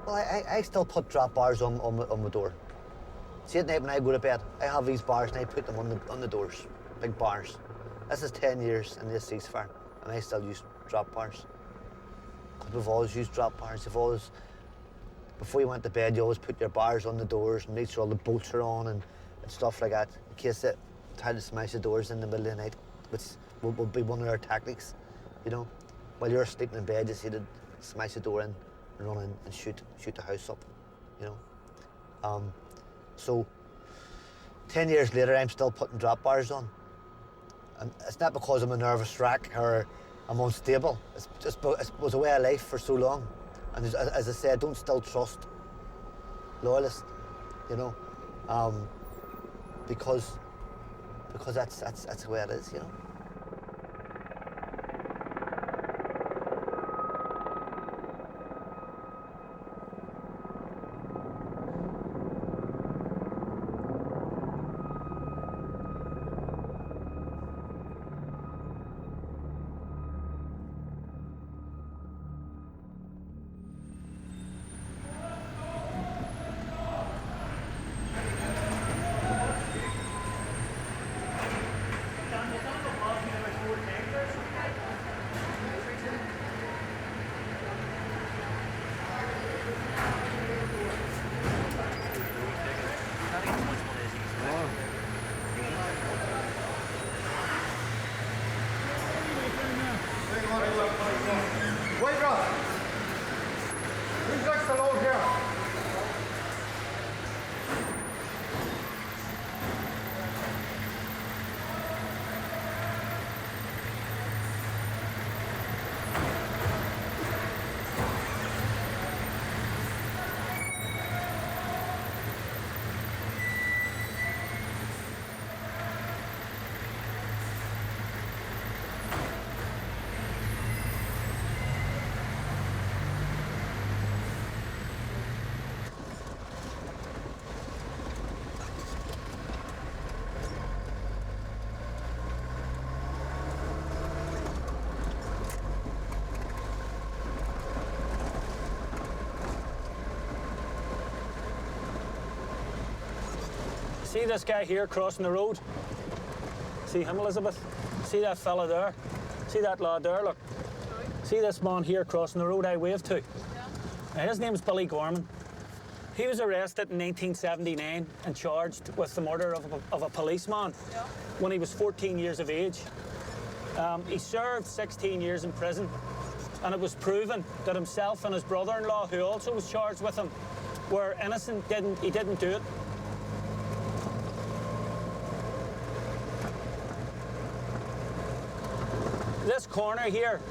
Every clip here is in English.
Well, I still put drop bars on my door. See, at night when I go to bed, I have these bars and I put them on the doors, big bars. This is 10 years in this ceasefire, and I still use drop bars. Because we've always used drop bars. You've always, before you went to bed, you always put your bars on the doors and make sure all the bolts are on and stuff like that, in case they try to smash the doors in the middle of the night, which would be one of our tactics, you know. While you're sleeping in bed, you see to smash the door in and run in and shoot the house up, you know. So 10 years later, I'm still putting drop bars on. And it's not because I'm a nervous wreck or I'm unstable. It's just it was a way of life for so long. And as I said, I don't still trust loyalists, you know, because that's the way it is, you know. See this guy here crossing the road? See him, Elizabeth? See that fella there? See that lad there, look? See this man here crossing the road I waved to? Now, his name's Billy Gorman. He was arrested in 1979 and charged with the murder of a policeman when he was 14 years of age. He served 16 years in prison, and it was proven that himself and his brother-in-law, who also was charged with him, were innocent. He didn't do it. This corner here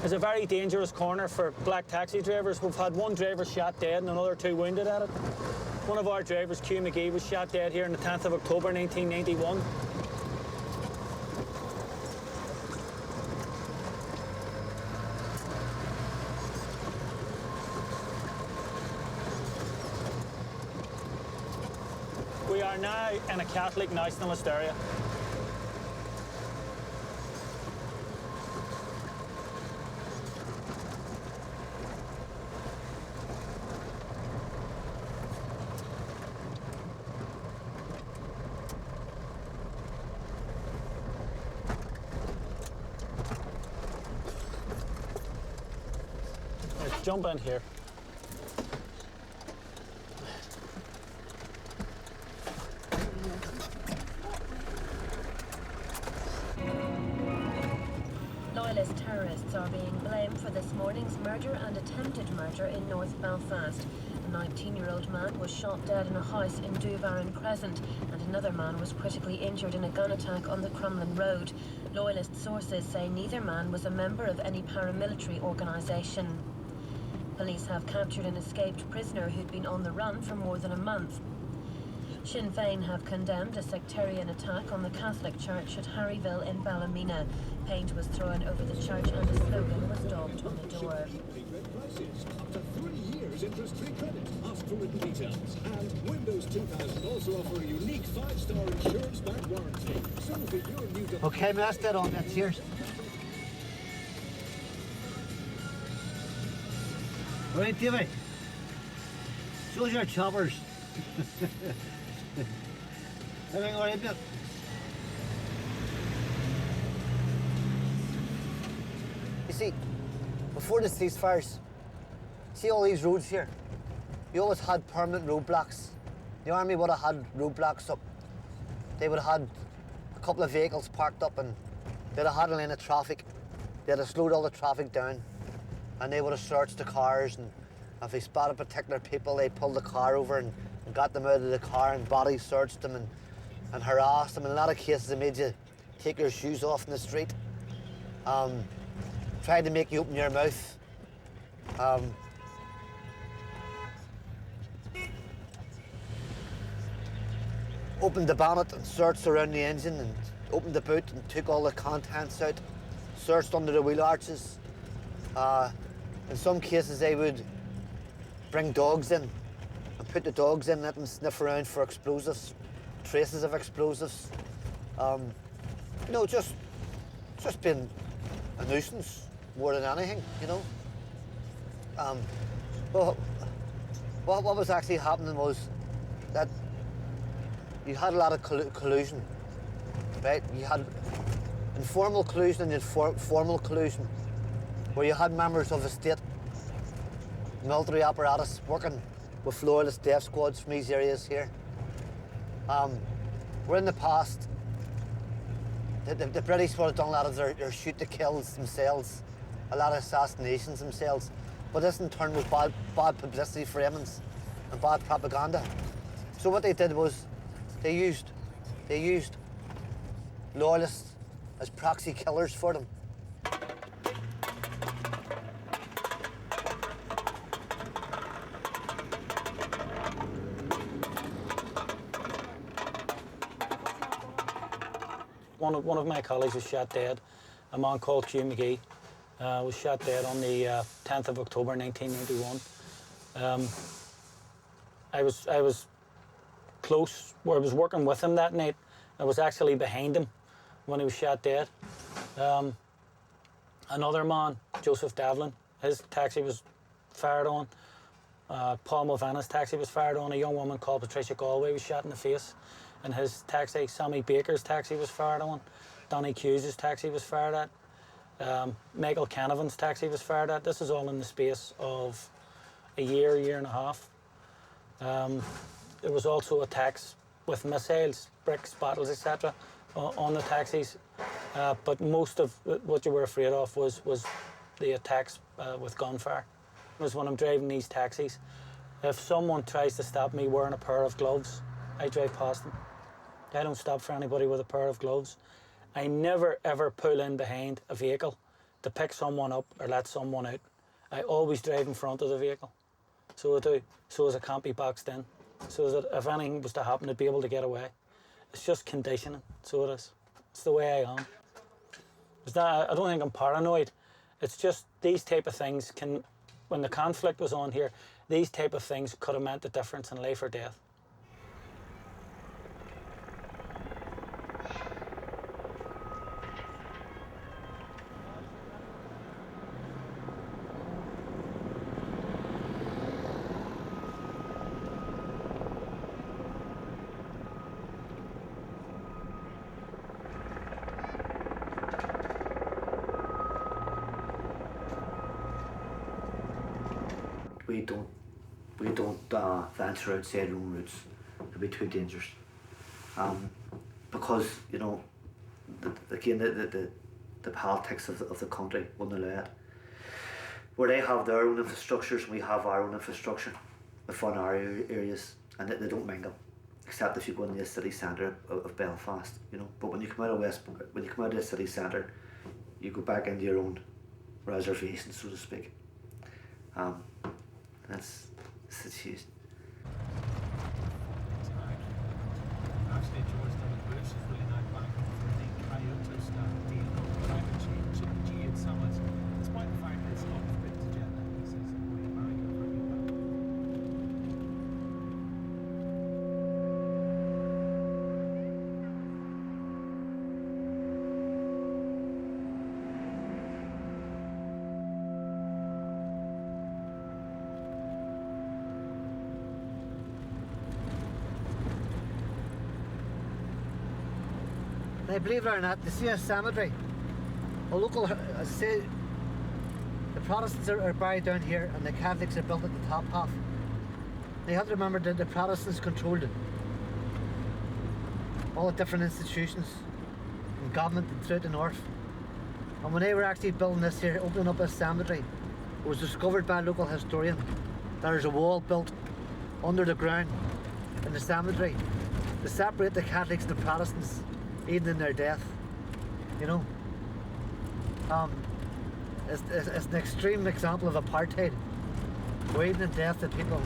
is a very dangerous corner for black taxi drivers. We've had one driver shot dead and another two wounded at it. One of our drivers, Q McGee, was shot dead here on the 10th of October 1991. We are now in a Catholic nationalist area. Jump in here. Loyalist terrorists are being blamed for this morning's murder and attempted murder in North Belfast. A 19-year-old man was shot dead in a house in Duvarren Crescent, and another man was critically injured in a gun attack on the Crumlin Road. Loyalist sources say neither man was a member of any paramilitary organisation. Police have captured an escaped prisoner who'd been on the run for more than a month. Sinn Féin have condemned a sectarian attack on the Catholic Church at Harryville in Ballymena. Paint was thrown over the church and a slogan was daubed on the door. Up to 3 years interest-free credit. Ask for written details. And Windows 2000 also offer a unique 5-star insurance-backed warranty. So for your new... Okay, that's that on that. Cheers. Right, Davey. Shows your choppers. Everything all right, mate? You see, before the ceasefires, see all these roads here? You always had permanent roadblocks. The army would have had roadblocks up. They would have had a couple of vehicles parked up and they'd have had a lane of traffic. They'd have slowed all the traffic down and they would have searched the cars, and if they spotted particular people, they pulled the car over and got them out of the car and body searched them and harassed them. In a lot of cases, they made you take your shoes off in the street. Tried to make you open your mouth. Opened the bonnet and searched around the engine and opened the boot and took all the contents out, searched under the wheel arches. In some cases, they would bring dogs in and put the dogs in and let them sniff around for explosives, traces of explosives. You know, just been a nuisance more than anything, you know. But what was actually happening was that you had a lot of collusion, right? You had informal collusion and you had formal collusion, where you had members of the state military apparatus working with loyalist death squads from these areas here. Where in the past, the British would have done a lot of their shoot to kills themselves, a lot of assassinations themselves, but this in turn was bad publicity framings and bad propaganda. So what they did was they used loyalists as proxy killers for them. One of my colleagues was shot dead. A man called qu'au was shot dead on the 10th of October 1991. I was close, where I was working with him that night. I was actually behind him when he was shot dead. Another man, Joseph Devlin, his taxi was fired on. Paul Mulvaney's taxi was fired on. A young woman called Patricia Galway was shot in the face in his taxi. Sammy Baker's taxi was fired on. Donny Hughes' taxi was fired at. Michael Canavan's taxi was fired at. This is all in the space of a year and a half. There was also attacks with missiles, bricks, bottles, etc. on the taxis. But most of what you were afraid of was the attacks with gunfire. It was when I'm driving these taxis. If someone tries to stop me wearing a pair of gloves, I drive past them. I don't stop for anybody with a pair of gloves. I never ever pull in behind a vehicle to pick someone up or let someone out. I always drive in front of the vehicle. So I do, so as I can't be boxed in. So that if anything was to happen, I'd be able to get away. It's just conditioning, so it is. It's the way I am. I don't think I'm paranoid. It's just these type of things can, when the conflict was on here, these type of things could have meant the difference in life or death. We don't venture outside our own routes. It'd be too dangerous. Because, you know, the politics of the country wouldn't allow it. Where they have their own infrastructures, we have our own infrastructure within our areas, and they don't mingle, except if you go into the city centre of Belfast, you know. But when you come out of the city centre, you go back into your own reservation, so to speak. That's the situation. Now, believe it or not, you see a cemetery, a local, say, the Protestants are buried down here and the Catholics are built at the top half. Now, you have to remember that the Protestants controlled it. All the different institutions and government throughout the north. And when they were actually building this here, opening up a cemetery, it was discovered by a local historian that there's a wall built under the ground in the cemetery to separate the Catholics and the Protestants, even in their death. You know, it's an extreme example of apartheid, where even in death the people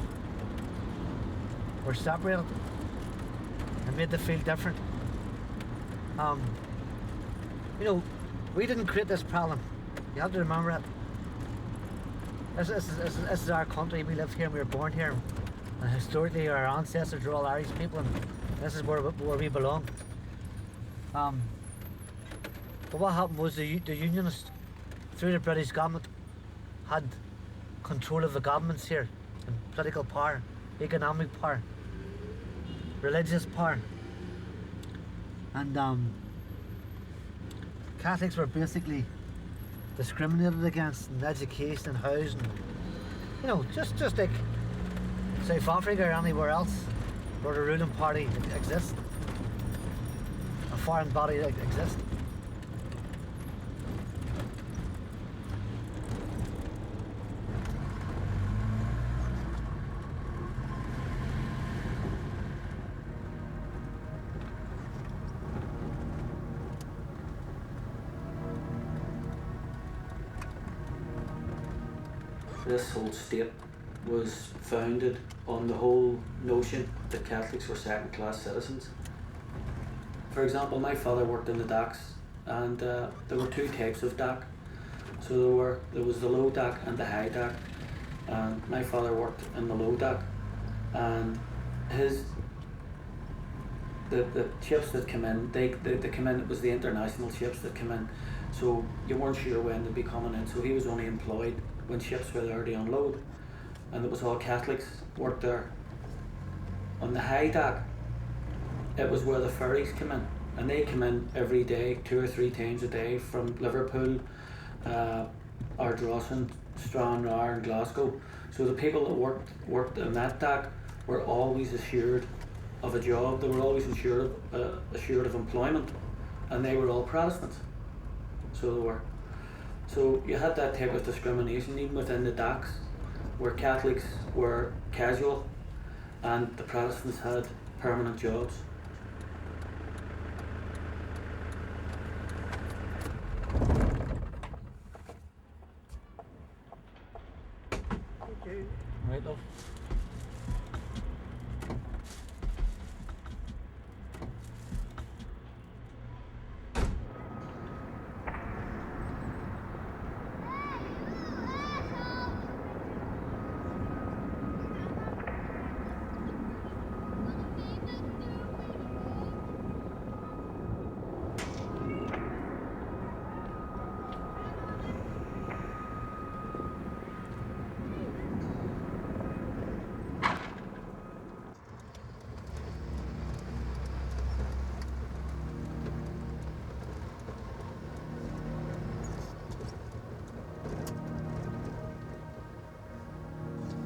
were separated and made to feel different. You know, we didn't create this problem. You have to remember it. This is our country. We live here and we were born here. And historically our ancestors were all Irish people, and this is where we belong. But what happened was the Unionists, through the British government, had control of the governments here, and political power, economic power, religious power. And Catholics were basically discriminated against in education and housing. You know, just like South Africa or anywhere else where the ruling party exists, a foreign body that exists. This whole state was founded on the whole notion that Catholics were second-class citizens. For example, my father worked in the docks, and there were two types of dock. So there was the low dock and the high dock, and my father worked in the low dock, and the ships that come in, they come in, it was the international ships that come in, so you weren't sure when they'd be coming in, so he was only employed when ships were there to unload, and it was all Catholics worked there. On the high dock, it was where the ferries come in, and they come in every day, 2 or 3 times a day, from Liverpool, Ardrossan, Stranraer and Glasgow. So the people that worked in that dock were always assured of a job, they were always assured of employment, and they were all Protestants, so they were. So you had that type of discrimination even within the docks, where Catholics were casual and the Protestants had permanent jobs. Okay. Right, love.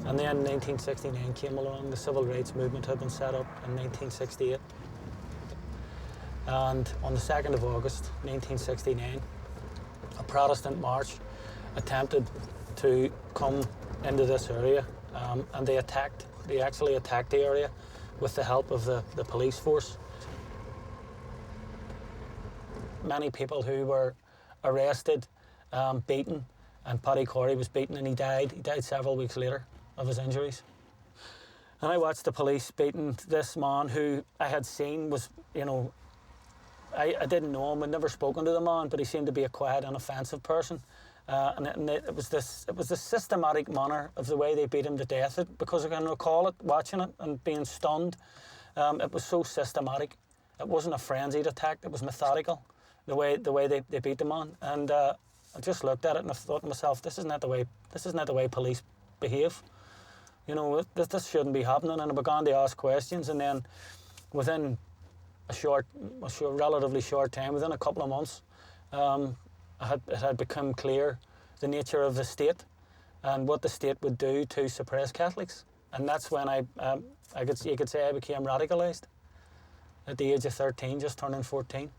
And then 1969 came along, the civil rights movement had been set up in 1968. And on the 2nd of August 1969, a Protestant march attempted to come into this area, and they actually attacked the area with the help of the police force. Many people who were arrested, beaten, and Paddy Corey was beaten and he died. He died several weeks later of his injuries. And I watched the police beating this man who I had seen was, you know, I didn't know him, I'd never spoken to the man, but he seemed to be a quiet, inoffensive person. And it was this systematic manner of the way they beat him to death, because I can recall it, watching it and being stunned. It was so systematic. It wasn't a frenzied attack, it was methodical, the way they beat the man. And I just looked at it and I thought to myself, this isn't the way police behave. You know, this shouldn't be happening. And I began to ask questions, and then within relatively short time, within a couple of months, it had become clear the nature of the state and what the state would do to suppress Catholics. And that's when you could say I became radicalised at the age of 13, just turning 14.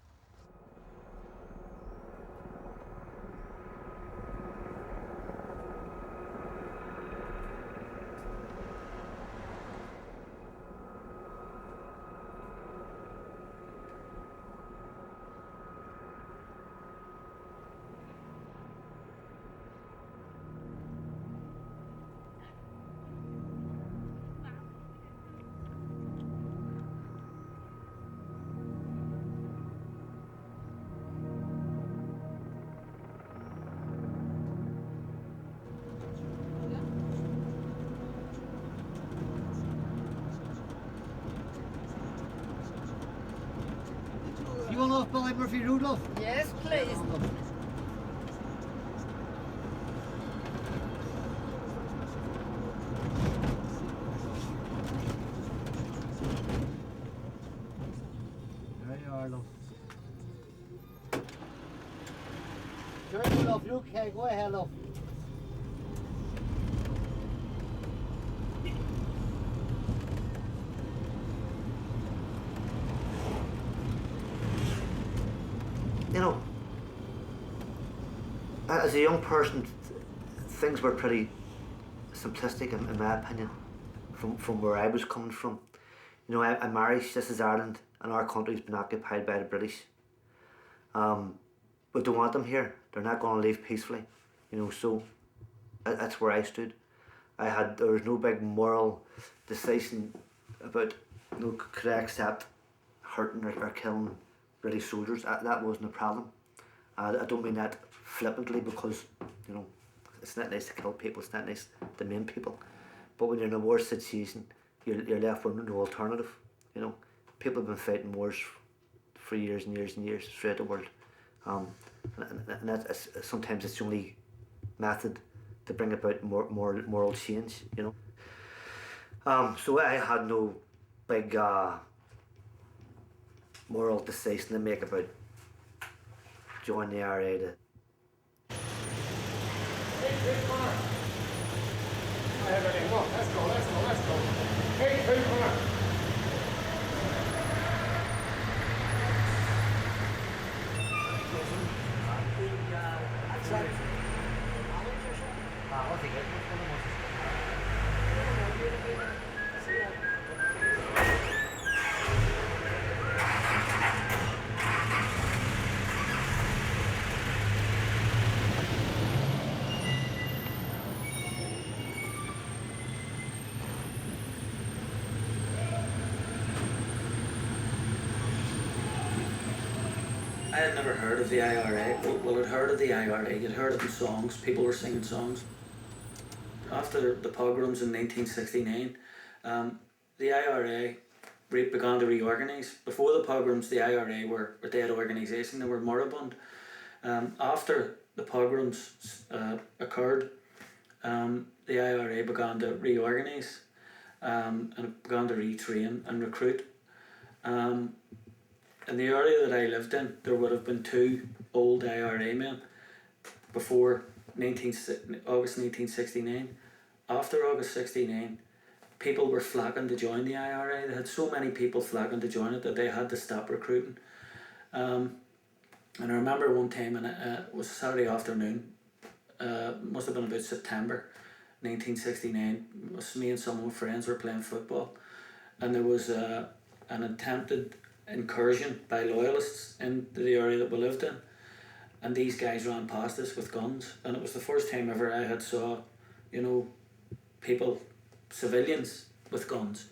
You want off Billy Murphy Rudolph? Yes, please. There you are, love. Sure, Rudolph, you okay? Go ahead, love. You know, as a young person, things were pretty simplistic, in my opinion, from where I was coming from. You know, I'm Irish, this is Ireland, and our country's been occupied by the British. We don't want them here. They're not going to leave peacefully. You know, so that's where I stood. There was no big moral decision about, you know, could I accept hurting or killing British soldiers. That wasn't a problem. I don't mean that flippantly, because, you know, it's not nice to kill people, it's not nice to maim people. But when you're in a war situation, you're left with no alternative. You know, people have been fighting wars for years and years and years throughout the world. And sometimes it's the only method to bring about moral change, you know. So I had no big moral decision to make about joining the IRA. Let's go. Hey, come on. I had never heard of the IRA. Well, I'd heard of the IRA, you'd heard of the songs, people were singing songs. After the pogroms in 1969, the IRA began to reorganise. Before the pogroms, the IRA were a dead organisation, they were moribund. After the pogroms occurred, the IRA began to reorganise and it began to retrain and recruit. In the area that I lived in, there would have been 2 old IRA men before August 1969. After August 69, people were flocking to join the IRA. They had so many people flocking to join it that they had to stop recruiting. And I remember one time, and it was a Saturday afternoon, must have been about September 1969. It was me and some of my friends were playing football, and there was an attempted incursion by loyalists into the area that we lived in, and these guys ran past us with guns, and it was the first time ever I had saw, you know, people, civilians with guns,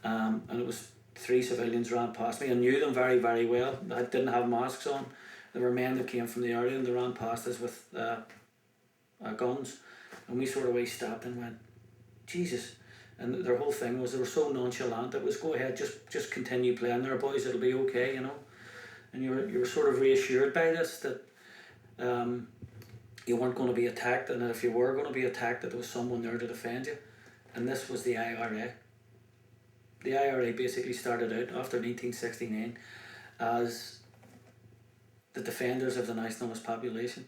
and it was 3 civilians ran past me. I knew them very, very well. I didn't have masks on. There were men that came from the area and they ran past us with guns, and we sort of stopped and went, Jesus. And their whole thing was they were so nonchalant. It was, go ahead, just continue playing there, boys, it'll be okay, you know. And you were sort of reassured by this, that you weren't going to be attacked, and that if you were going to be attacked, that there was someone there to defend you. And this was the IRA. The IRA basically started out after 1969 as the defenders of the nationalist population.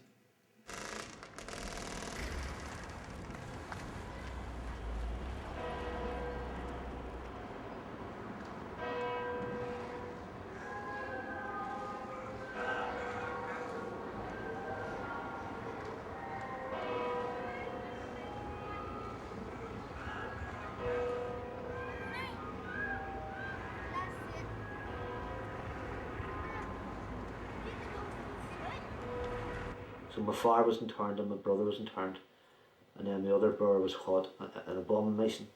So my father was interned and my brother was interned, and then my other brother was caught in a bombing mission,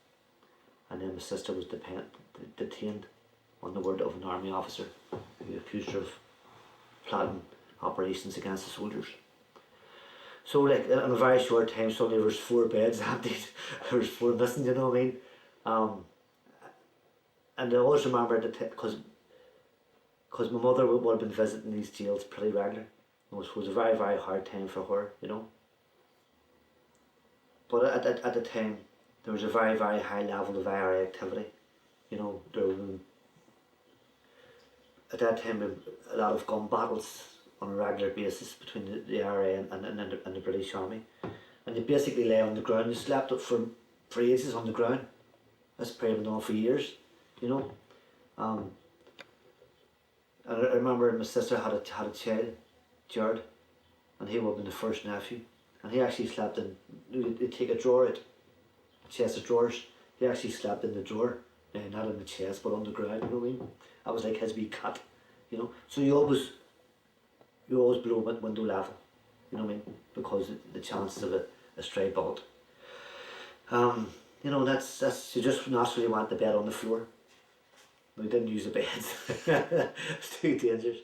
and then my sister was detained on the word of an army officer who accused her of plotting operations against the soldiers. So like in a very short time suddenly there was 4 beds emptied, there was 4 missing, you know what I mean? And I always remember that because my mother would have been visiting these jails pretty regular. It was a very, very hard time for her, you know. But at the time, there was a very, very high level of IRA activity. You know, there were, at that time, a lot of gun battles on a regular basis between the IRA and the British Army. And they basically lay on the ground. They slept up for ages on the ground. That's probably been on for years, you know. And I remember my sister had a child, Gerald, and he would have been the first nephew, and he actually slept in, they'd take a drawer out, a chest of drawers, he actually slept in the drawer, not in the chest but on the ground, you know what I mean? That was like his wee cat, you know, so you always below window level, you know what I mean, because the chances of a stray bullet. You know, that's you just naturally want the bed on the floor. We didn't use the beds, it's too dangerous.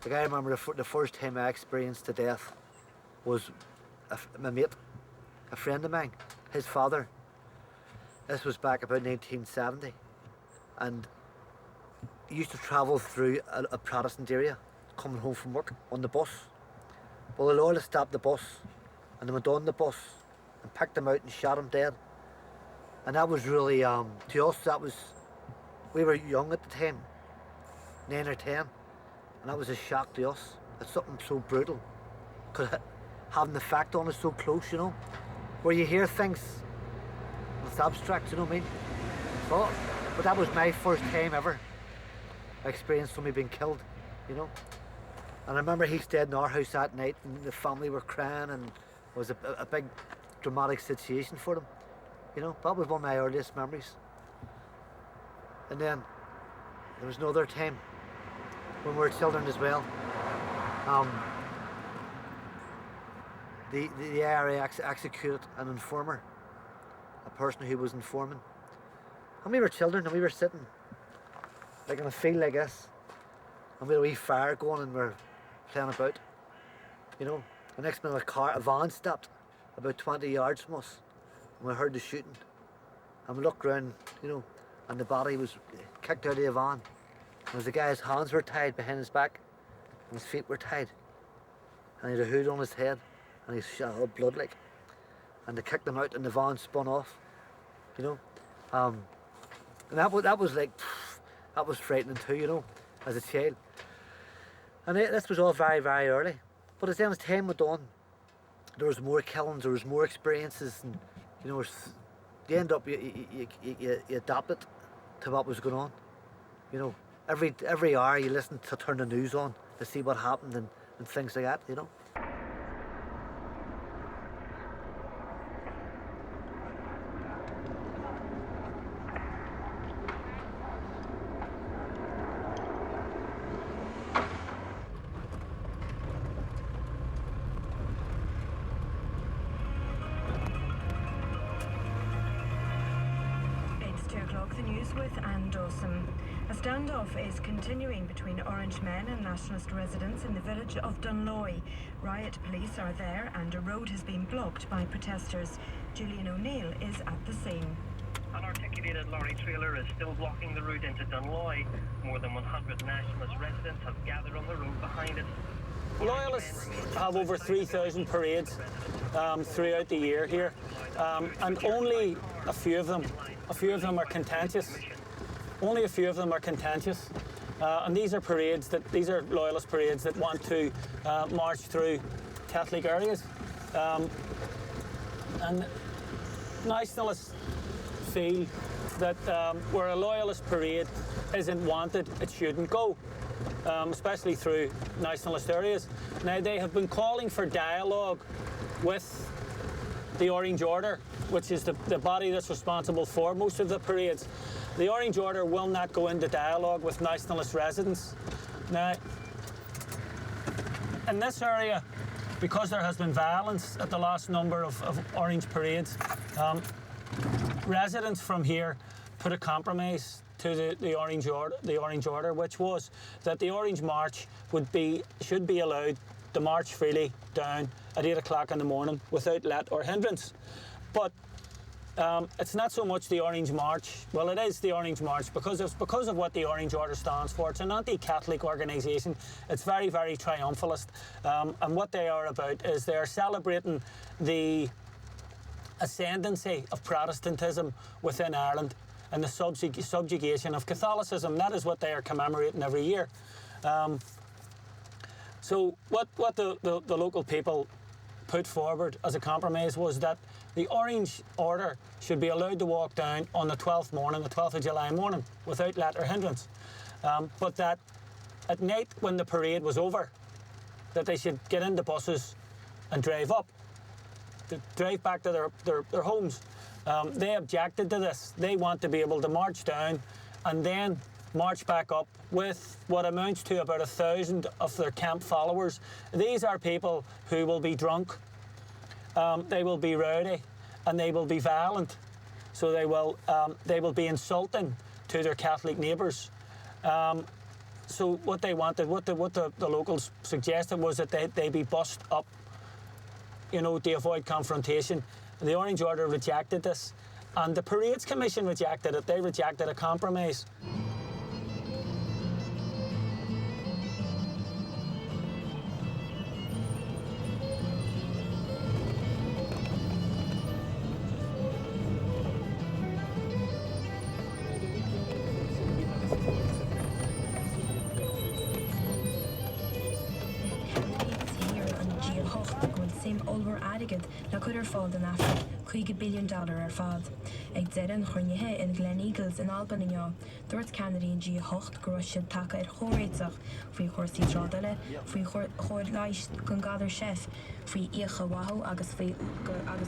Like I remember the first time I experienced the death was my mate, a friend of mine, his father. This was back about 1970, and he used to travel through a Protestant area, coming home from work on the bus. Well, the Lord had stopped the bus, and they went on the bus and picked him out and shot him dead. And that was really, to us, we were young at the time, 9 or 10. And that was a shock to us. It's something so brutal. Because having the fact on us so close, you know. Where you hear things, it's abstract, you know what I mean? But that was my first time ever I experienced somebody being killed, you know. And I remember he stayed in our house that night and the family were crying and it was a big dramatic situation for them, you know. That was one of my earliest memories. And then there was another time when we were children as well. The IRA executed an informer, a person who was informing. And we were children and we were sitting like in a field like this, and we had a wee fire going and we were playing about, you know. The next minute a van stopped about 20 yards from us and we heard the shooting. And we looked around, you know, and the body was kicked out of the van was the guy's hands were tied behind his back, and his feet were tied, and he had a hood on his head, and he's shot all blood like, and they kicked him out, and the van spun off, you know, and that was like, that was frightening too, you know, as a child, and this was all very, very early, but as time went on, there was more killings, there was more experiences, and you know, you end up you adapted to what was going on, you know. Every hour you listen to turn the news on to see what happened and things like that, you know. It's 2 o'clock, the news with Anne Dawson. A standoff is continuing between Orange men and nationalist residents in the village of Dunloy. Riot police are there and a road has been blocked by protesters. Julian O'Neill is at the scene. An articulated lorry trailer is still blocking the route into Dunloy. More than 100 nationalist residents have gathered on the road behind it. Loyalists have over 3,000 parades throughout the year here, and only a few of them are contentious. Only a few of them are contentious, and these are loyalist parades that want to march through Catholic areas. And nationalists feel that where a loyalist parade isn't wanted, it shouldn't go, especially through nationalist areas. Now, they have been calling for dialogue with the Orange Order, which is the body that's responsible for most of the parades. The Orange Order will not go into dialogue with nationalist residents. Now, in this area, because there has been violence at the last number of Orange parades, residents from here put a compromise to the Orange Order, which was that the Orange March should be allowed to march freely down at 8 o'clock in the morning without let or hindrance. But it's not so much the Orange March. Well, it is the Orange March because of what the Orange Order stands for. It's an anti-Catholic organisation. It's very, very triumphalist. And what they are about is they are celebrating the ascendancy of Protestantism within Ireland and the subjugation of Catholicism. That is what they are commemorating every year. So what the local people put forward as a compromise was that the Orange Order should be allowed to walk down on the 12th of July morning, without let or hindrance. But that at night, when the parade was over, that they should get into buses and drive up, to drive back to their homes. They objected to this. They want to be able to march down and then march back up with what amounts to about 1,000 of their camp followers. These are people who will be drunk, they will be rowdy, and they will be violent. So they will be insulting to their Catholic neighbours. So what they wanted, what the locals suggested was that they be bussed up, you know, to avoid confrontation. The Orange Order rejected this, and the Parades Commission rejected it. They rejected a compromise. na cuidir fáil den Afra, $2 billion ar fad. Ag deireadh chruinnithe in Glen Eagles in Albany inniu, dúirt Kennedy in G8 go raibh siad take ar chóiréiteach faoi chóirsaí trádáile, faoi chóir leight gon gadidir sef, faoi íocha wathu agus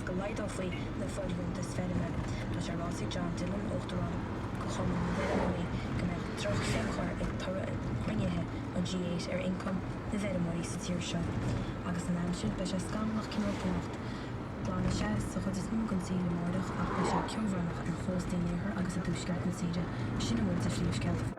go leidó faoi na fóilúntas feirime. Tá sé rásí John Dillon óchtúrán go chum na bhéirimóí go mbeadh troch féachar ag turadh chruinnithe an G8 ar income na bhéirimóí sa tír seo. Agus an aimsin be sé scamach cináltacht. Glána sé sa chud is mú an síle mórdach ach be sé ceomhrannach ar chós daoinéair agus a dúsceart na síide sinna bhfuil a phríomhscealt.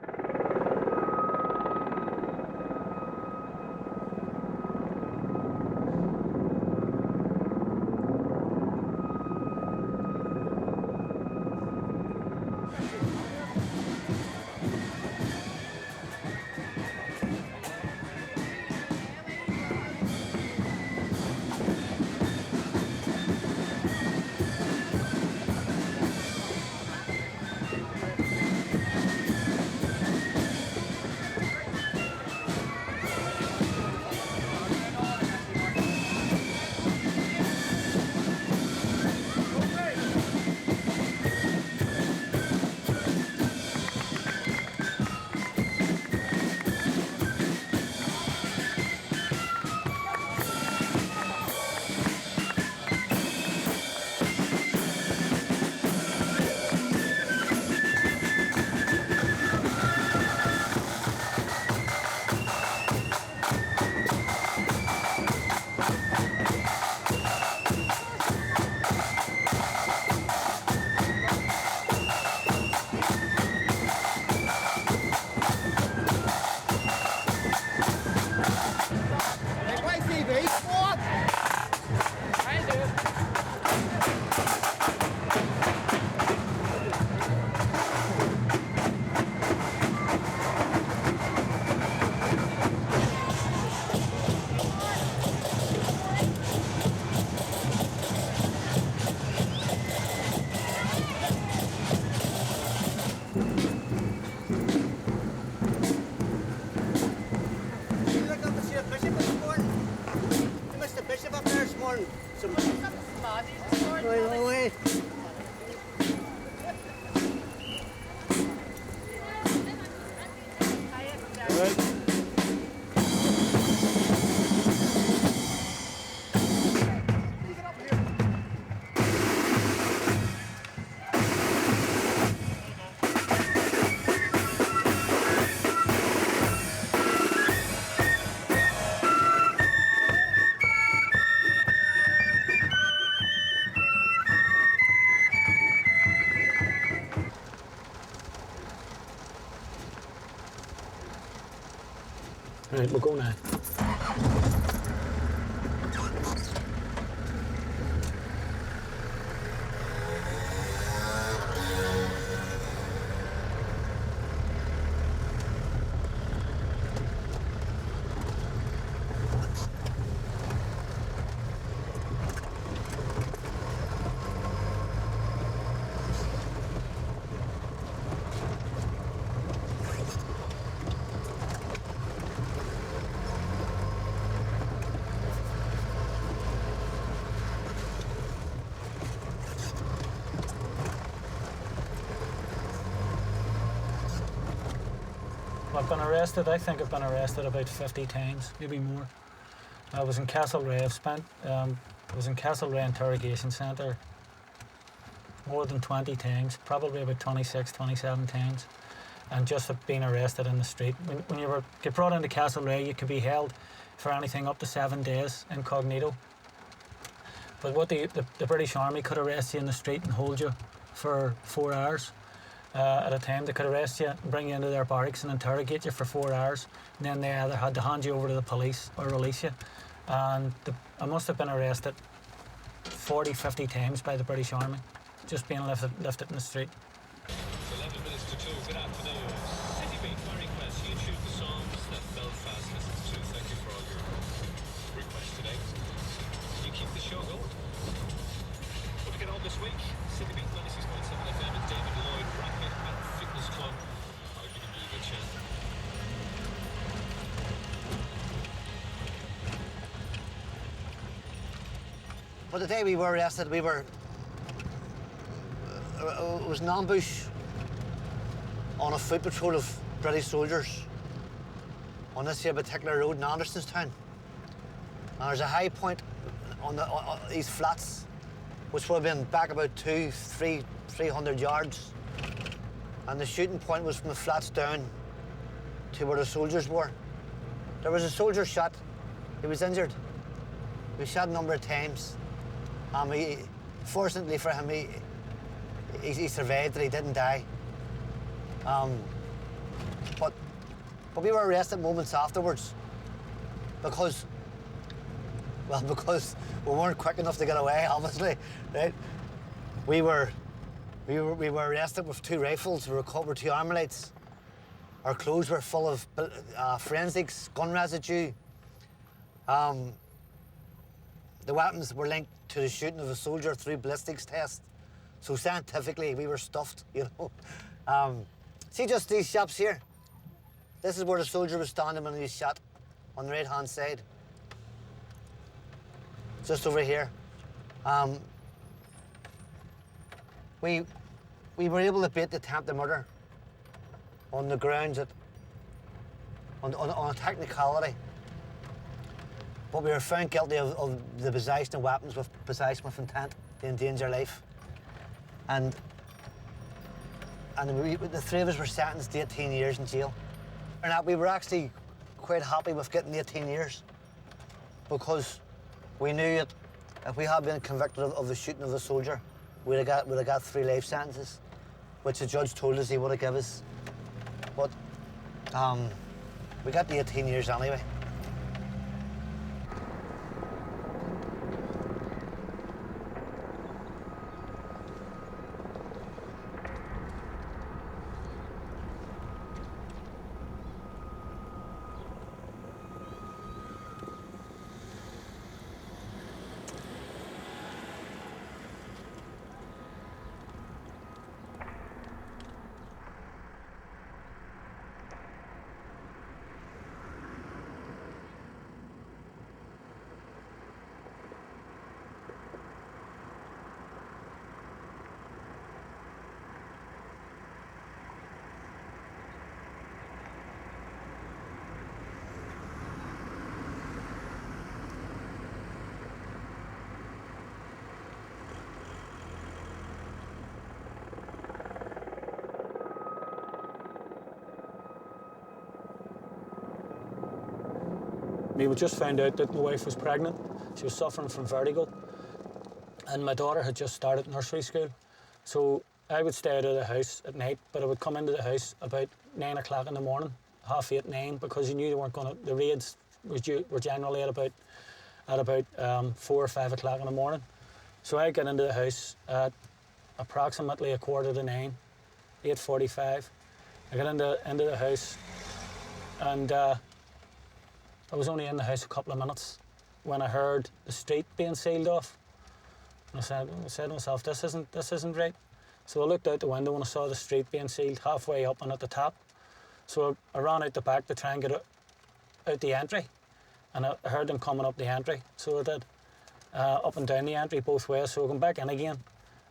morning. Right, we'll go now. I've been arrested, I think I've been arrested about 50 times, maybe more. I was in Castlereagh, I was in Castlereagh Interrogation Centre more than 20 times, probably about 26, 27 times, and just have been arrested in the street. When you get brought into Castlereagh, you could be held for anything up to 7 days incognito. But what the British Army could arrest you in the street and hold you for 4 hours. At a time. They could arrest you, bring you into their barracks and interrogate you for 4 hours, and then they either had to hand you over to the police or release you. And I must have been arrested 40, 50 times by the British Army, just being lifted in the street. 11 minutes to 2, good afternoon. City Beat, my request, you choose the songs that Belfast listens to. Thank you for all your requests today. You keep the show going. What to get on this week? City Beat 96.7 FM and David Lloyd Brackett at Fitness Club. I'll give you a good chance. But the day we were arrested, it was an ambush on a foot patrol of British soldiers on this here particular road in Andersonstown. And there's a high point on these flats, which would have been back about 300 yards. And the shooting point was from the flats down to where the soldiers were. There was a soldier shot. He was injured. He was shot a number of times. Fortunately for him, he survived it. He didn't die. But we were arrested moments afterwards because we weren't quick enough to get away, obviously, right? We were arrested with 2 rifles. We recovered 2 armor lights. Our clothes were full of forensics, gun residue. The weapons were linked to the shooting of a soldier through ballistics test. So scientifically, we were stuffed, you know. See just these shops here? This is where the soldier was standing when he was shot, on the right-hand side. Just over here. We were able to bait the attempted murder on the grounds that, on a technicality. But we were found guilty of the possession of weapons with possession with intent to endanger life. And the 3 of us were sentenced to 18 years in jail. And we were actually quite happy with getting 18 years because we knew that if we had been convicted of the shooting of the soldier, we'd have got 3 life sentences, which the judge told us he would have given us. But we got the 18 years anyway. we just found out that my wife was pregnant. She was suffering from vertigo. And my daughter had just started nursery school. So I would stay out of the house at night, but I would come into the house about 9 o'clock in the morning, 8:30, 9, because you knew they weren't going to, the raids were generally at about 4 or 5 o'clock in the morning. So I get into the house at approximately 8:45, 8:45. I got into the house, and I was only in the house a couple of minutes when I heard the street being sealed off. And I said to myself, this isn't right. So I looked out the window and I saw the street being sealed halfway up and at the top. So I ran out the back to try and get out the entry, and I heard them coming up the entry. So I did, up and down the entry both ways. So I went back in again,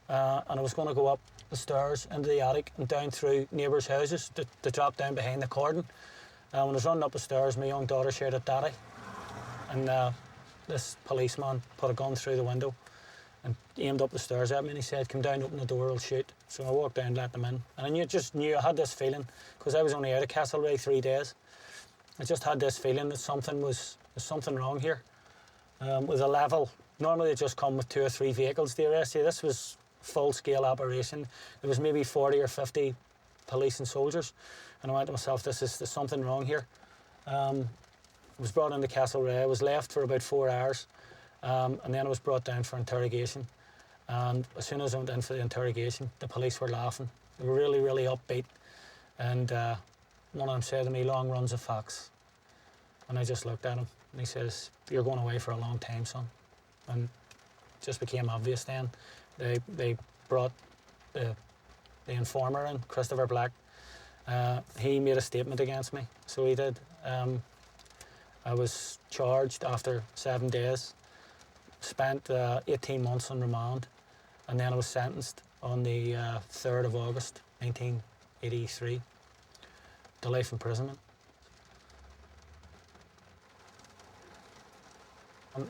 and I was going to go up the stairs into the attic and down through neighbours' houses to drop down behind the cordon. When I was running up the stairs, my young daughter shouted, "Daddy!" And this policeman put a gun through the window and aimed up the stairs at me, and he said, "Come down, open the door, I'll shoot." So I walked down, let them in, and I just knew, I had this feeling, because I was only out of Castlereagh 3 days, I just had this feeling that there's something wrong here. With a level, normally they just come with 2 or 3 vehicles to arrest you. This was full-scale operation. There was maybe 40 or 50 police and soldiers, and I went to myself, there's something wrong here. I was brought into Castlereagh. I was left for about 4 hours. And then I was brought down for interrogation. And as soon as I went in for the interrogation, the police were laughing. They were really, really upbeat. And one of them said to me, "Long runs a fox." And I just looked at him, and he says, "You're going away for a long time, son." And it just became obvious then. They brought the informer in, Christopher Black. He made a statement against me, so he did. I was charged after 7 days. Spent 18 months on remand, and then I was sentenced on the 3rd of August 1983 to life imprisonment.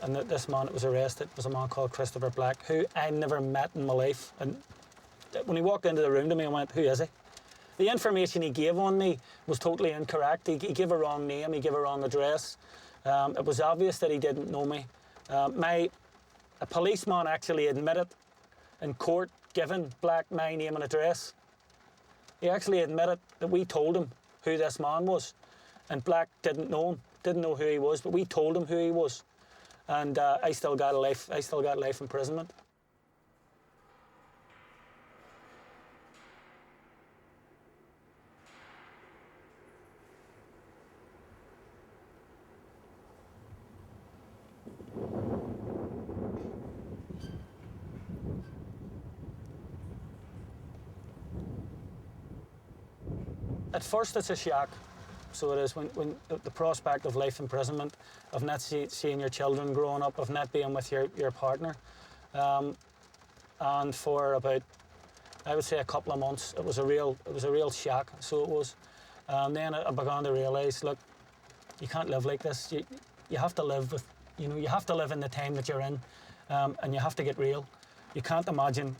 And this man that was arrested was a man called Christopher Black, who I never met in my life. And when he walked into the room to me, I went, "Who is he?" The information he gave on me was totally incorrect. He gave a wrong name, he gave a wrong address. It was obvious that he didn't know me. A policeman actually admitted in court, giving Black my name and address. He actually admitted that we told him who this man was, and Black didn't know him, didn't know who he was, but we told him who he was, and I still got life imprisonment. At first it's a shock, so it is, when the prospect of life imprisonment, of not seeing your children growing up, of not being with your partner. And for about, I would say, a couple of months, it was a real shock, so it was. And then I began to realise, look, you can't live like this. You have to live with, you have to live in the time that you're in, and you have to get real. You can't imagine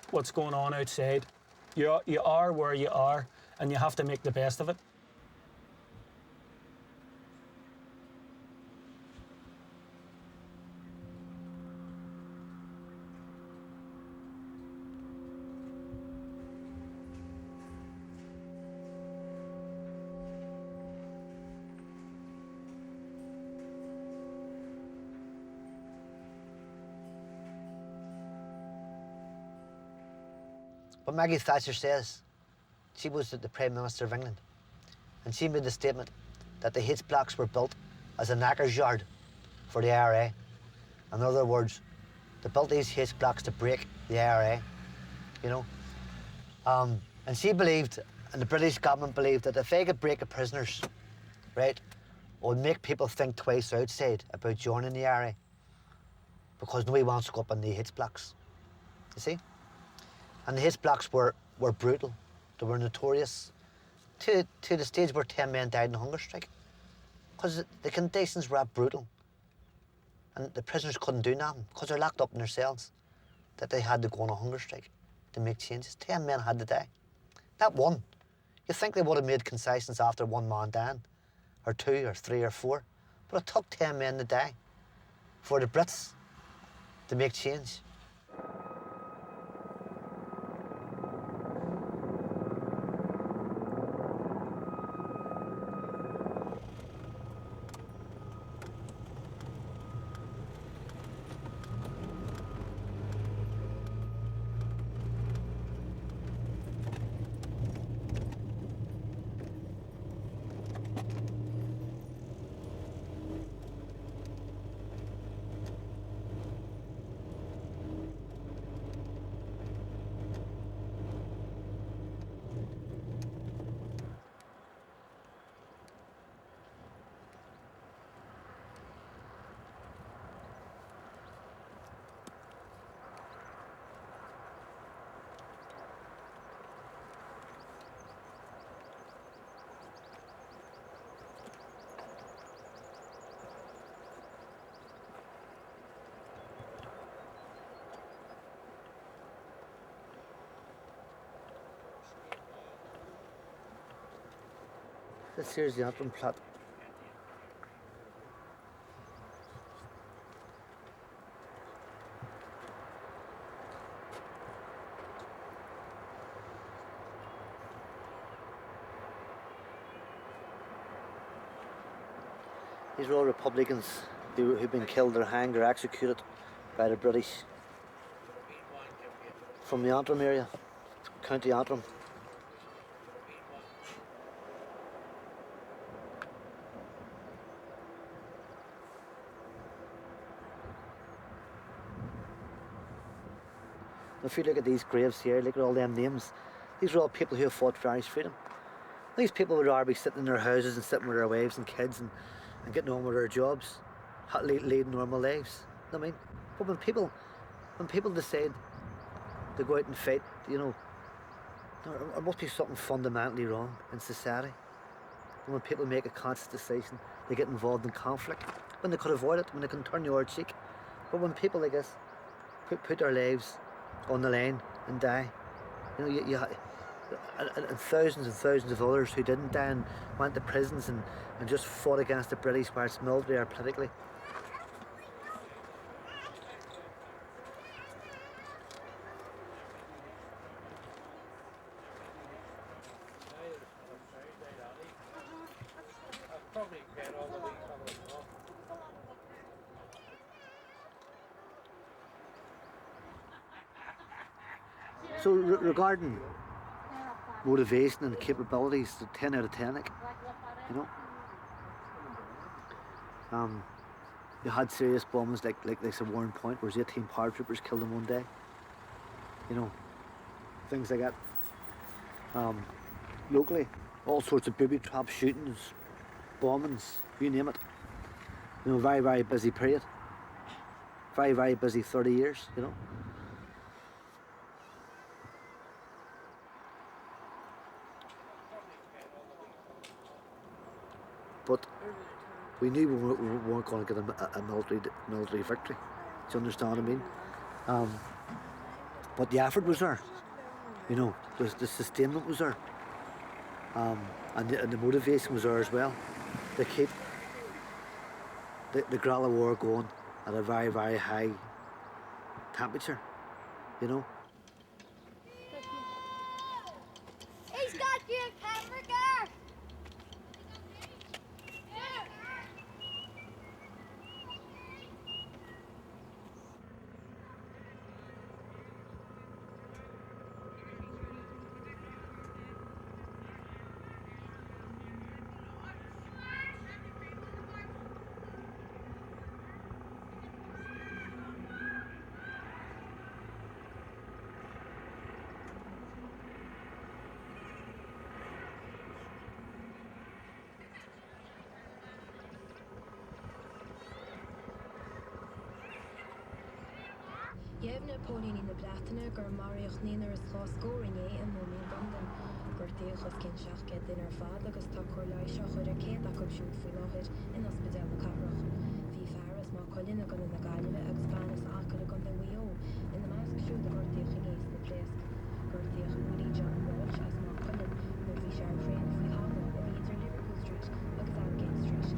what's going on outside. You are where you are, and you have to make the best of it. But Maggie Thatcher says, she was the Prime Minister of England, and she made the statement that the H blocks were built as a knacker's yard for the IRA. In other words, they built these H blocks to break the IRA, And she believed, and the British government believed, that if they could break the prisoners, right, it would make people think twice outside about joining the IRA, because nobody wants to go up on the H blocks, you see? And the H blocks were brutal. They were notorious, to the stage where 10 men died in a hunger strike, because the conditions were brutal, and the prisoners couldn't do nothing because they're locked up in their cells, that they had to go on a hunger strike to make changes. 10 men had to die. Not one. You think they would have made concessions after one man dying, or 2 or 3 or 4, But it took 10 men to die for the Brits to make change. This here's the antrim plot. These are all Republicans who've been killed or hanged or executed by the British from the Antrim area, County Antrim. If you look at these graves here, look at all them names. These are all people who have fought for Irish freedom. These people would rather be sitting in their houses and sitting with their wives and kids and getting on with their jobs, leading normal lives. You know what I mean? But when people decide to go out and fight, you know, there must be something fundamentally wrong in society. And when people make a conscious decision, they get involved in conflict, when they could avoid it, when they can turn the other cheek. But when people like us put their lives on the line and die, you know, and thousands of others who didn't die and went to prisons and just fought against the British, whether it's military or politically. So regarding motivation and capabilities, 10 out of 10, like, you know. You had serious bombings like this at Warren Point, where 18 paratroopers killed in one day. You know, things like that. Locally, all sorts of booby trap shootings, bombings, you name it. You know, very, very busy period. Very, very busy 30 years, you know. But we knew we weren't going to get a military victory. Do you understand what I mean? But the effort was there. You know, the sustainment was there. And the motivation was there as well. To keep the Guerrilla War going at a very, very high temperature, you know. He's got your camera, girl. Jev Napoleon in the Blatana, gur Mariach Niner is Khas Gorinye and Mummy London. Gurteachos Kin Shachke dinner fad agus Takur Laisha Hoda Kate Akub Shoot Fulohid in Hospital Cabrach. V Faris Ma Colin gun in the Galliva Expanis Akala gun the Weo in the mask shoot the Gurteach against the place. Gurteach Willie John Walsh as Ma Colin, where we share friend we have a Liverpool Street, Alexandgate Street,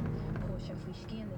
Kosha Fishkin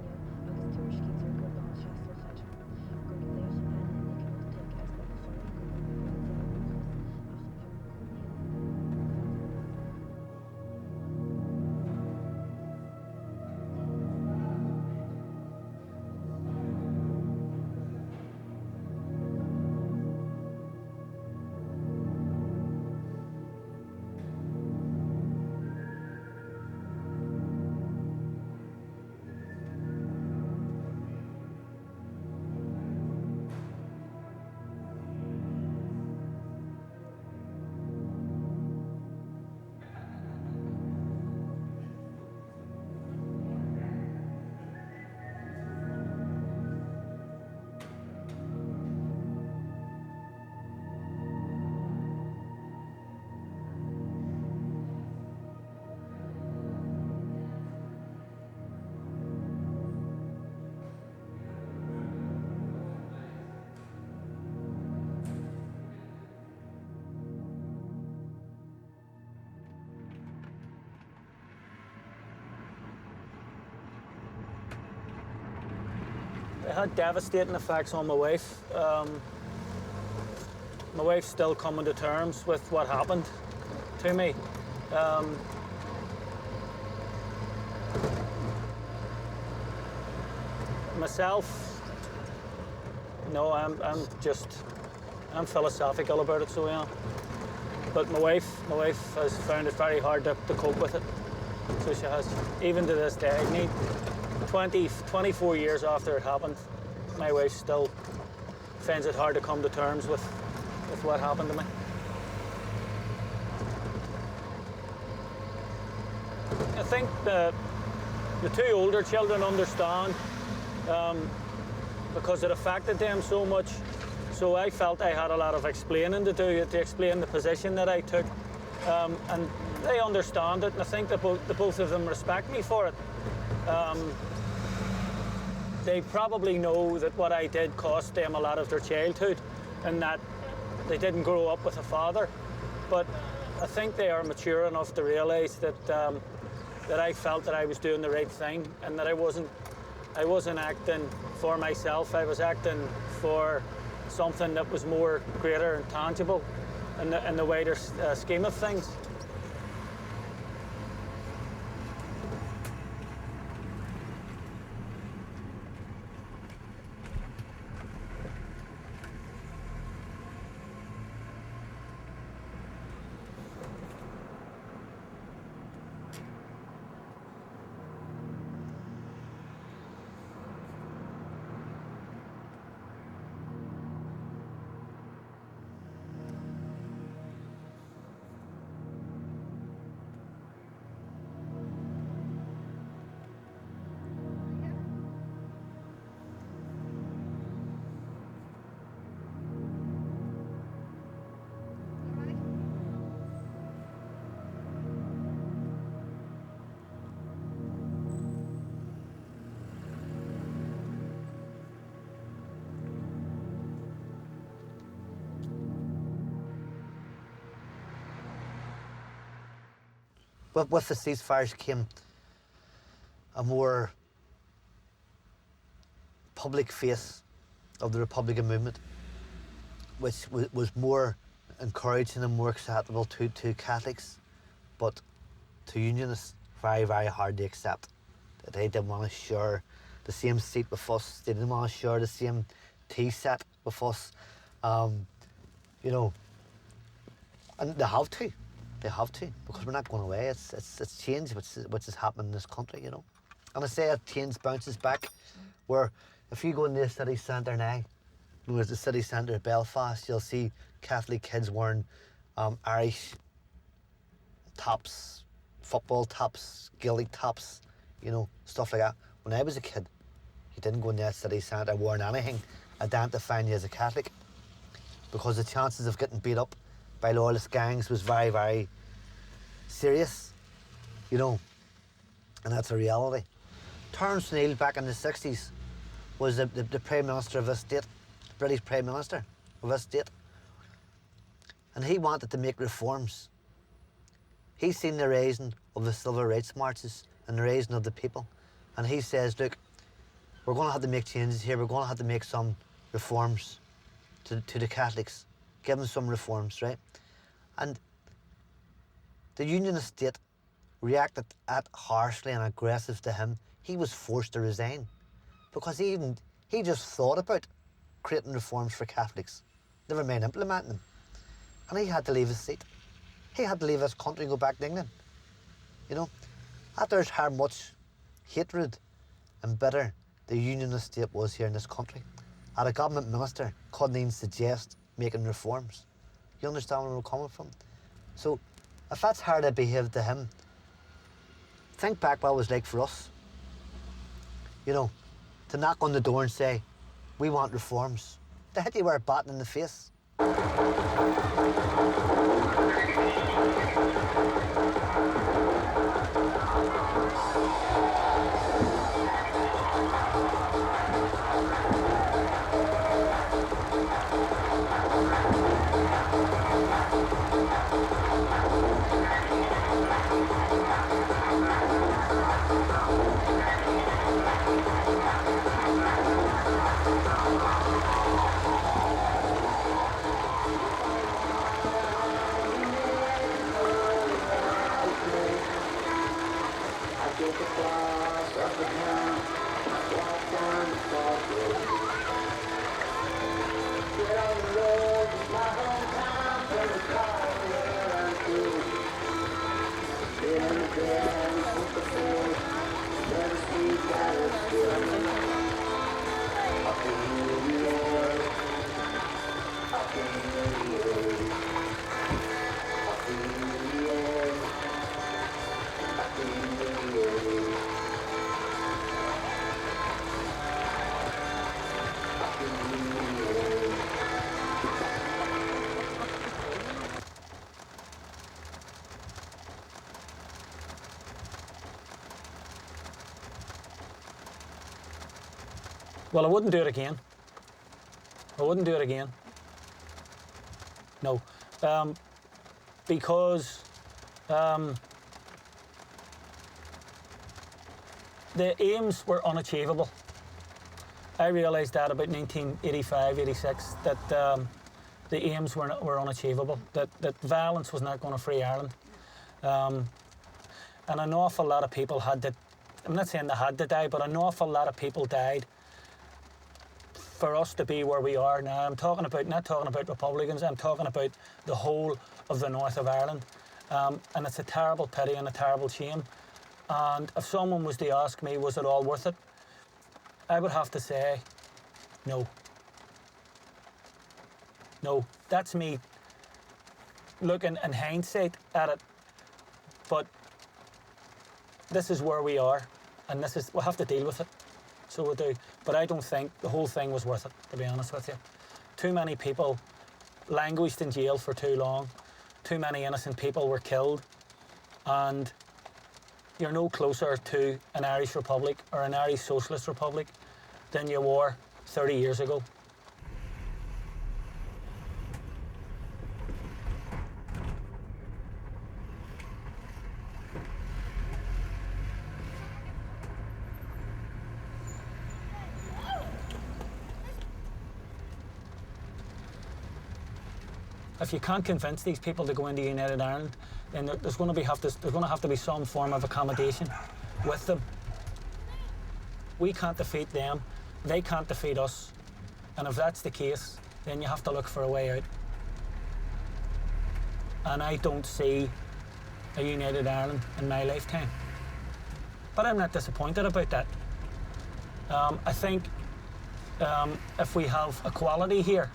it had devastating effects on my wife. My wife's still coming to terms with what happened to me. Myself, no, I'm philosophical about it, so yeah. But my wife has found it very hard to cope with it. So she has, even to this day. 24 years after it happened, my wife still finds it hard to come to terms with what happened to me. I think the two older children understand because it affected them so much. So I felt I had a lot of explaining to do to explain the position that I took. And they understand it, and I think that both of them respect me for it. They probably know that what I did cost them a lot of their childhood and that they didn't grow up with a father. But I think they are mature enough to realise that that I felt that I was doing the right thing and that I wasn't acting for myself. I was acting for something that was more greater and tangible in the wider scheme of things. But with the ceasefires came a more public face of the Republican movement, which was more encouraging and more acceptable to Catholics, but to Unionists, very, very hard to accept. That they didn't want to share the same seat with us. They didn't want to share the same tea set with us. You know, and they have to. They have to, because we're not going away. It's change which is happening in this country, you know. And I say that change bounces back, where if you go in the city centre now, you know, the city centre of Belfast, you'll see Catholic kids wearing Irish tops, football tops, Gaelic tops, you know, stuff like that. When I was a kid, you didn't go in the city centre wearing anything identifying you as a Catholic, because the chances of getting beat up by loyalist gangs was very, very serious, you know, and that's a reality. Terence O'Neill back in the 60s was the Prime Minister of this state, the British Prime Minister of this state, and he wanted to make reforms. He's seen the raising of the civil rights marches and the raising of the people, and he says, look, we're going to have to make changes here, we're going to have to make some reforms to the Catholics, give them some reforms, right? And the Unionist state reacted harshly and aggressive to him. He was forced to resign because he just thought about creating reforms for Catholics, never mind implementing them. And he had to leave his seat. He had to leave his country and go back to England. You know, that there's how much hatred and bitter the Unionist state was here in this country. And a government minister couldn't even suggest making reforms. You understand where we're coming from? So, if that's how they behaved to him, think back what it was like for us. You know, to knock on the door and say, we want reforms. To hit you with a bat in the face. Well, I wouldn't do it again. I wouldn't do it again. No. Because the aims were unachievable. I realised that about 1985, 86, that the aims were unachievable, that violence was not going to free Ireland. And an awful lot of people had to, I'm not saying they had to die, but an awful lot of people died for us to be where we are now. I'm talking about, not talking about Republicans, I'm talking about the whole of the north of Ireland. And it's a terrible pity and a terrible shame. And if someone was to ask me, was it all worth it? I would have to say, no. No, that's me looking in hindsight at it. But this is where we are, and this is, we'll have to deal with it. So we do. But I don't think the whole thing was worth it, to be honest with you. Too many people languished in jail for too long. Too many innocent people were killed. And you're no closer to an Irish Republic or an Irish Socialist Republic than you were 30 years ago. If you can't convince these people to go into United Ireland, then there's going to have to be some form of accommodation with them. We can't defeat them, they can't defeat us, and if that's the case, then you have to look for a way out. And I don't see a United Ireland in my lifetime. But I'm not disappointed about that. I think if we have equality here,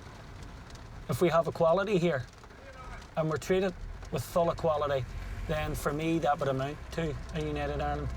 and we're treated with full equality, then for me that would amount to a United Ireland.